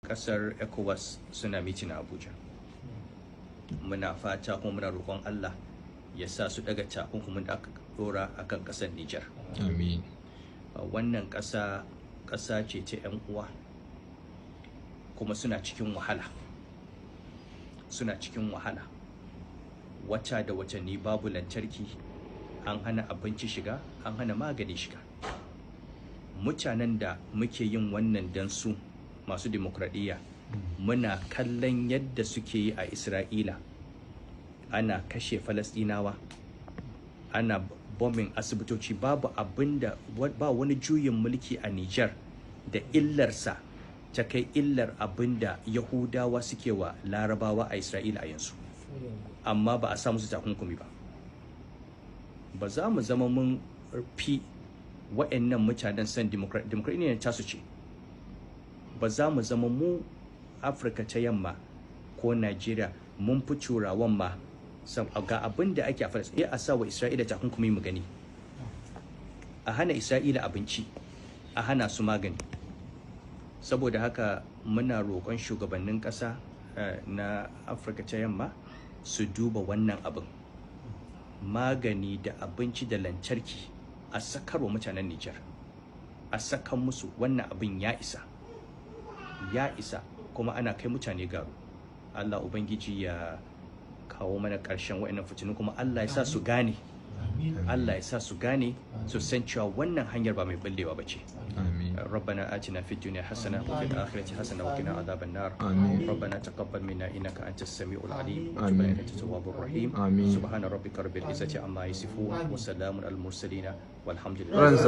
kasar ECOWAS suna mitin a Abuja. Muna fata kuma muna roƙon Allah ya sa su daga takunkumin da aka dora akan kasar Nijar. Amin. Wannan ƙasa ce ta 'yan uwa, kuma suna cikin wahala. Wata da watanni babu lantarki, an hana abinci shiga, an hana magani shiga. Mutanen da muke yin wannan dan su masu demokradiyya, muna kallon yadda suke yi a Isra'ila. Ana kashe Falastinawa, ana bombing asibitoci. Ba wani juyin mulki a Nijar da illarsa ta kai illar abinda Yahudawa suke wa Larabawa a Isra'ila a yanzu. Amma ba a sa musu takunkumi ba. Ba za mu zama mun fi wa'annan mutanen san demokradiyya ne tasu ce. Ba za mu zama mu Afirka ta yamma ko Najeriya mun fi turawan ma ga abin da ake a Falasɗin. A sa wa Isra'ila takunkumi mu gani, a hana Isra'ila abinci, a hana su magani. Saboda haka muna roƙon shugabannin ƙasa na Afirka ta yamma su duba wannan abin. Magani da abinci da lantarki a sakarwa mutanen Nijar, a sakan musu. Wannan abin ya isa kuma ana kai mutane garu. Allah Ubangiji ya kawo mana ƙarshen wa'annan fitinu, kuma Allah ya sa su gane, su san cewa wannan hanyar ba mai ballewa ba ce. ربنا آتنا في الدنيا حسنة وفي الآخرة حسنة وقنا عذاب النار. ربنا تقبل منا إنك أنت السميع العليم وتب علينا أنت التواب الرحيم. سبحان ربك رب العزة عما يصفون وسلام على المرسلين والحمد لله.